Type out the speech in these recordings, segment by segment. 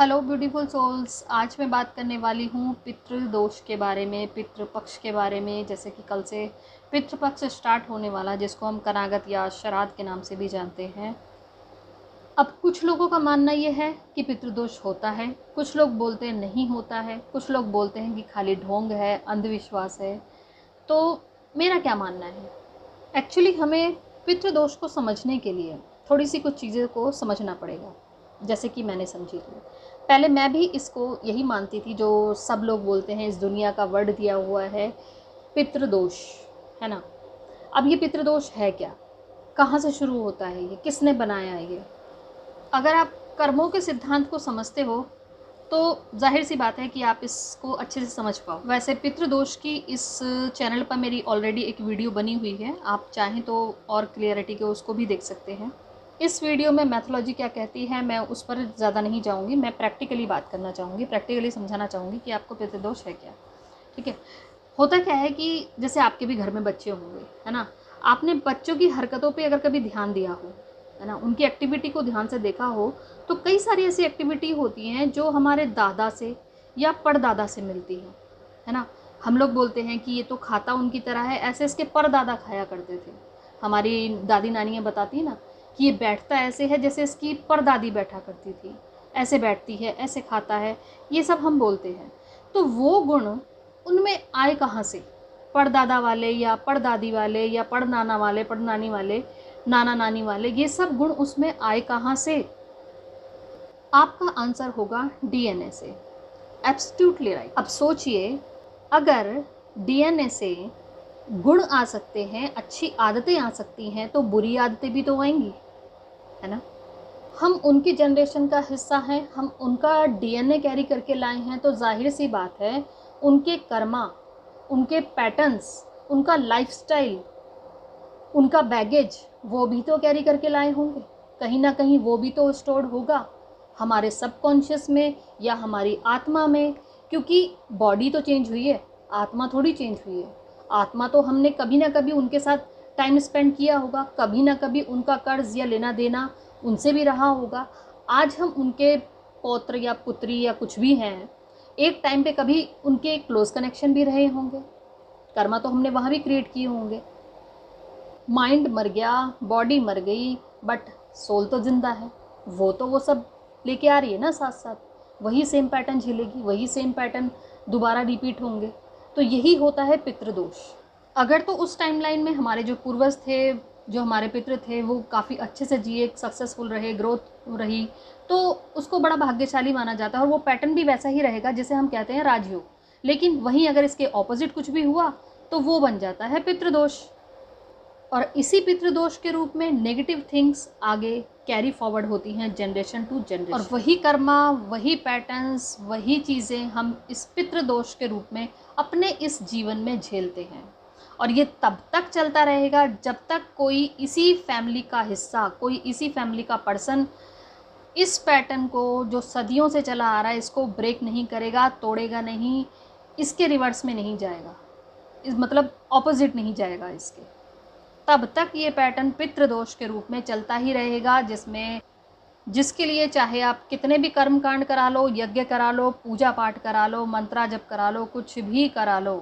Hello beautiful souls. आज मैं बात करने वाली हूँ पितृदोष के बारे में, पितृपक्ष के बारे में। जैसे कि कल से पितृपक्ष स्टार्ट होने वाला, जिसको हम कनागत या श्राद्ध के नाम से भी जानते हैं। अब कुछ लोगों का मानना ये है कि पितृदोष होता है, कुछ लोग बोलते हैं नहीं होता है, कुछ लोग बोलते हैं कि खाली ढोंग है, अंधविश्वास है। तो मेरा क्या मानना है? एक्चुअली हमें पितृदोष को समझने के लिए थोड़ी सी कुछ चीज़ें को समझना पड़ेगा, जैसे कि मैंने समझी थी। पहले मैं भी इसको यही मानती थी, जो सब लोग बोलते हैं, इस दुनिया का वर्ड दिया हुआ है पितृदोष, है ना। अब ये पितृदोष है क्या, कहाँ से शुरू होता है, ये किसने बनाया है? ये अगर आप कर्मों के सिद्धांत को समझते हो तो जाहिर सी बात है कि आप इसको अच्छे से समझ पाओ। वैसे पितृदोष की इस चैनल पर मेरी ऑलरेडी एक वीडियो बनी हुई है, आप चाहें तो और क्लियरिटी के उसको भी देख सकते हैं। इस वीडियो में मैथोलॉजी क्या कहती है मैं उस पर ज़्यादा नहीं जाऊंगी, मैं प्रैक्टिकली बात करना चाहूँगी, प्रैक्टिकली समझाना चाहूँगी कि आपको पितृदोष है क्या। ठीक है। होता क्या है कि जैसे आपके भी घर में बच्चे होंगे, है ना। आपने बच्चों की हरकतों पे अगर कभी ध्यान दिया हो, है ना, उनकी एक्टिविटी को ध्यान से देखा हो, तो कई सारी ऐसी एक्टिविटी होती हैं जो हमारे दादा से या परदादा से मिलती है ना। हम लोग बोलते हैं कि ये तो खाता उनकी तरह है, ऐसे इसके परदादा खाया करते थे। हमारी दादी नानियाँ बताती ना कि ये बैठता ऐसे है जैसे इसकी परदादी बैठा करती थी, ऐसे बैठती है, ऐसे खाता है, ये सब हम बोलते हैं। तो वो गुण उनमें आए कहाँ से? परदादा वाले या परदादी वाले या परनाना वाले, परनानी वाले, नाना नानी वाले, ये सब गुण उसमें आए कहाँ से? आपका आंसर होगा डीएनए से। Absolutely right. अब सोचिए, अगर डीएनए से गुण आ सकते हैं, अच्छी आदतें आ सकती हैं, तो बुरी आदतें भी तो आएंगी, है ना। हम उनकी जनरेशन का हिस्सा हैं, हम उनका डीएनए कैरी करके लाए हैं, तो जाहिर सी बात है उनके कर्मा, उनके पैटर्न्स, उनका लाइफस्टाइल, उनका बैगेज, वो भी तो कैरी करके लाए होंगे। कहीं ना कहीं वो भी तो स्टोर्ड होगा हमारे सबकॉन्शियस में या हमारी आत्मा में, क्योंकि बॉडी तो चेंज हुई है, आत्मा थोड़ी चेंज हुई है। आत्मा तो हमने कभी ना कभी उनके साथ टाइम स्पेंड किया होगा, कभी ना कभी उनका कर्ज या लेना देना उनसे भी रहा होगा। आज हम उनके पौत्र या पुत्री या कुछ भी हैं, एक टाइम पे कभी उनके क्लोज कनेक्शन भी रहे होंगे, कर्मा तो हमने वहाँ भी क्रिएट किए होंगे। माइंड मर गया, बॉडी मर गई, बट सोल तो जिंदा है, वो सब लेके आ रही है ना साथ साथ, वही सेम पैटर्न झेलेगी, वही सेम पैटर्न दोबारा रिपीट होंगे। तो यही होता है पितृदोष। अगर तो उस टाइमलाइन में हमारे जो पूर्वज थे, जो हमारे पितृ थे, वो काफ़ी अच्छे से जिए, सक्सेसफुल रहे, ग्रोथ रही, तो उसको बड़ा भाग्यशाली माना जाता है और वो पैटर्न भी वैसा ही रहेगा जैसे हम कहते हैं राजयोग। लेकिन वहीं अगर इसके ऑपोजिट कुछ भी हुआ तो वो बन जाता है पितृदोष। और इसी पितृदोष के रूप में नेगेटिव थिंग्स आगे कैरी फॉरवर्ड होती हैं जनरेशन टू जनरेशन, और वही कर्मा, वही पैटर्न्स, वही चीज़ें हम इस पितृदोष के रूप में अपने इस जीवन में झेलते हैं। और ये तब तक चलता रहेगा जब तक कोई इसी फैमिली का हिस्सा, कोई इसी फैमिली का पर्सन इस पैटर्न को जो सदियों से चला आ रहा है इसको ब्रेक नहीं करेगा, तोड़ेगा नहीं, इसके रिवर्स में नहीं जाएगा, इस मतलब ऑपोजिट नहीं जाएगा इसके, तब तक ये पैटर्न पितृदोष के रूप में चलता ही रहेगा। जिसके लिए चाहे आप कितने भी कर्म कांड करा लो, यज्ञ करा लो, पूजा पाठ करा लो, मंत्रा जप करा लो, कुछ भी करा लो,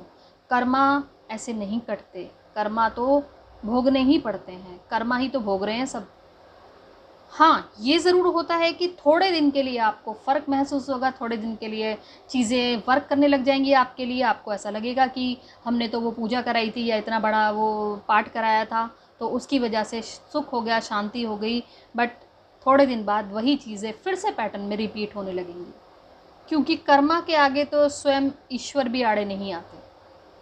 कर्मा ऐसे नहीं कटते। कर्मा तो भोगने ही पड़ते हैं, कर्मा ही तो भोग रहे हैं सब। हाँ, ये ज़रूर होता है कि थोड़े दिन के लिए आपको फ़र्क महसूस होगा, थोड़े दिन के लिए चीज़ें वर्क करने लग जाएंगी आपके लिए। आपको ऐसा लगेगा कि हमने तो वो पूजा कराई थी या इतना बड़ा वो पाठ कराया था, तो उसकी वजह से सुख हो गया, शांति हो गई। बट थोड़े दिन बाद वही चीज़ें फिर से पैटर्न में रिपीट होने लगेंगी, क्योंकि कर्मा के आगे तो स्वयं ईश्वर भी आड़े नहीं आते।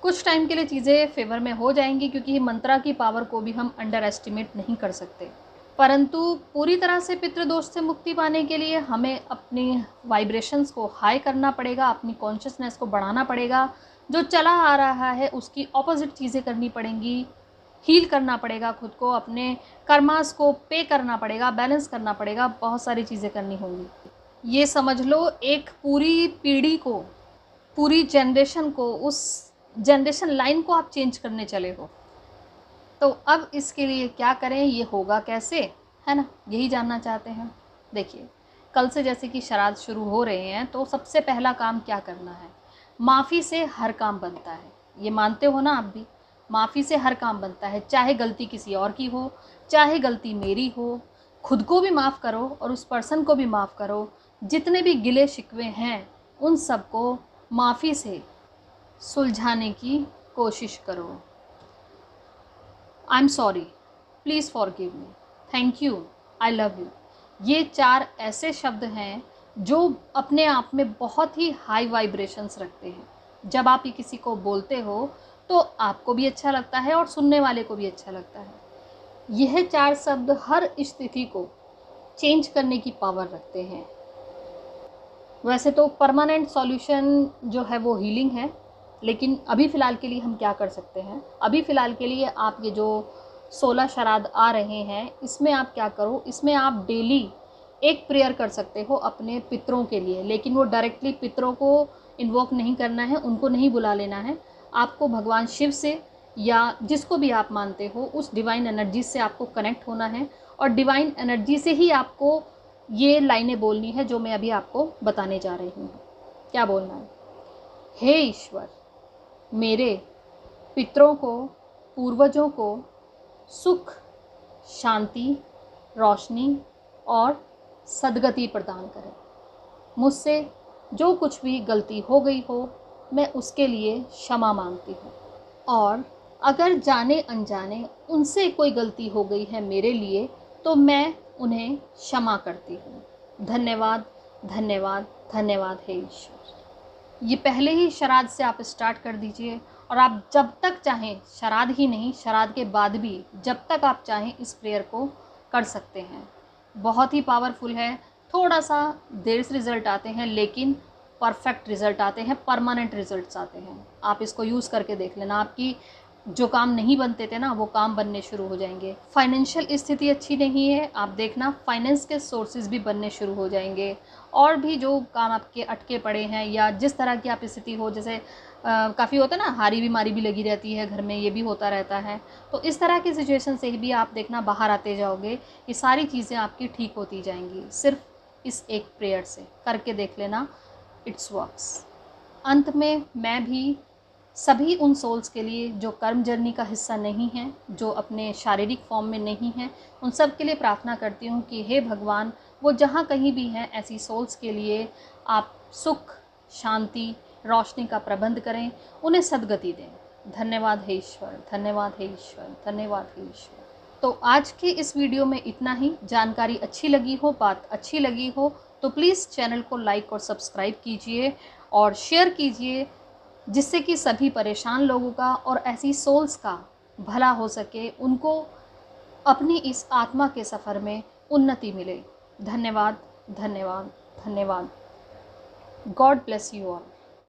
कुछ टाइम के लिए चीज़ें फेवर में हो जाएंगी, क्योंकि मंत्रा की पावर को भी हम अंडर एस्टिमेट नहीं कर सकते। परंतु पूरी तरह से पितृदोष से मुक्ति पाने के लिए हमें अपनी वाइब्रेशंस को हाई करना पड़ेगा, अपनी कॉन्शियसनेस को बढ़ाना पड़ेगा। जो चला आ रहा है उसकी ऑपोजिट चीज़ें करनी पड़ेंगी, हील करना पड़ेगा खुद को, अपने कर्मास को पे करना पड़ेगा, बैलेंस करना पड़ेगा, बहुत सारी चीज़ें करनी होंगी। ये समझ लो एक पूरी पीढ़ी को, पूरी जनरेशन को, उस जनरेशन लाइन को आप चेंज करने चले हो। तो अब इसके लिए क्या करें, ये होगा कैसे, है ना, यही जानना चाहते हैं। देखिए, कल से जैसे कि श्राद्ध शुरू हो रहे हैं, तो सबसे पहला काम क्या करना है? माफ़ी से हर काम बनता है। ये मानते हो ना आप भी? माफ़ी से हर काम बनता है, चाहे गलती किसी और की हो, चाहे गलती मेरी हो। खुद को भी माफ़ करो और उस पर्सन को भी माफ़ करो। जितने भी गिले शिकवे हैं उन सबको माफ़ी से सुलझाने की कोशिश करो। I am sorry, please forgive me, thank you, I love you. ये 4 ऐसे शब्द हैं जो अपने आप में बहुत ही हाई वाइब्रेशंस रखते हैं। जब आप ये किसी को बोलते हो तो आपको भी अच्छा लगता है और सुनने वाले को भी अच्छा लगता है। यह 4 शब्द हर स्थिति को चेंज करने की पावर रखते हैं। वैसे तो परमानेंट सॉल्यूशन जो है वो हीलिंग है, लेकिन अभी फ़िलहाल के लिए हम क्या कर सकते हैं? अभी फ़िलहाल के लिए आप ये जो 16 श्राद्ध आ रहे हैं, इसमें आप क्या करो, इसमें आप डेली एक प्रेयर कर सकते हो अपने पितरों के लिए। लेकिन वो डायरेक्टली पितरों को इन्वोक नहीं करना है, उनको नहीं बुला लेना है। आपको भगवान शिव से या जिसको भी आप मानते हो उस डिवाइन एनर्जी से आपको कनेक्ट होना है, और डिवाइन एनर्जी से ही आपको ये लाइनें बोलनी है जो मैं अभी आपको बताने जा रही हूँ। क्या बोलना है? हे ईश्वर, मेरे पितरों को, पूर्वजों को सुख, शांति, रोशनी और सद्गति प्रदान करें। मुझसे जो कुछ भी गलती हो गई हो, मैं उसके लिए क्षमा मांगती हूँ। और अगर जाने अनजाने उनसे कोई गलती हो गई है मेरे लिए, तो मैं उन्हें क्षमा करती हूँ। धन्यवाद, धन्यवाद, धन्यवाद हे ईश्वर। ये पहले ही श्राद्ध से आप स्टार्ट कर दीजिए, और आप जब तक चाहें, श्राद्ध ही नहीं, श्राद्ध के बाद भी जब तक आप चाहें इस प्रेयर को कर सकते हैं। बहुत ही पावरफुल है। थोड़ा सा देर से रिज़ल्ट आते हैं, लेकिन परफेक्ट रिज़ल्ट आते हैं, परमानेंट रिज़ल्ट्स आते हैं। आप इसको यूज़ करके देख लेना, आपकी जो काम नहीं बनते थे ना, वो काम बनने शुरू हो जाएंगे। फाइनेंशियल स्थिति अच्छी नहीं है, आप देखना फाइनेंस के सोर्सेज भी बनने शुरू हो जाएंगे। और भी जो काम आपके अटके पड़े हैं, या जिस तरह की आप स्थिति हो, जैसे काफ़ी होता है ना, हारी बीमारी भी लगी रहती है घर में, ये भी होता रहता है। तो इस तरह की सिचुएशन से भी आप देखना बाहर आते जाओगे। ये सारी चीज़ें आपकी ठीक होती जाएंगी, सिर्फ इस एक प्रेयर से करके देख लेना, इट्स वर्क्स। अंत में मैं भी सभी उन सोल्स के लिए जो कर्म जर्नी का हिस्सा नहीं हैं, जो अपने शारीरिक फॉर्म में नहीं हैं, उन सब के लिए प्रार्थना करती हूँ कि हे भगवान, वो जहाँ कहीं भी हैं, ऐसी सोल्स के लिए आप सुख, शांति, रोशनी का प्रबंध करें, उन्हें सद्गति दें। धन्यवाद हे ईश्वर, धन्यवाद हे ईश्वर, धन्यवाद हे ईश्वर। तो आज के इस वीडियो में इतना ही। जानकारी अच्छी लगी हो, बात अच्छी लगी हो, तो प्लीज़ चैनल को लाइक और सब्सक्राइब कीजिए और शेयर कीजिए, जिससे कि सभी परेशान लोगों का और ऐसी सोल्स का भला हो सके, उनको अपनी इस आत्मा के सफ़र में उन्नति मिले। धन्यवाद, धन्यवाद, धन्यवाद। God bless you all.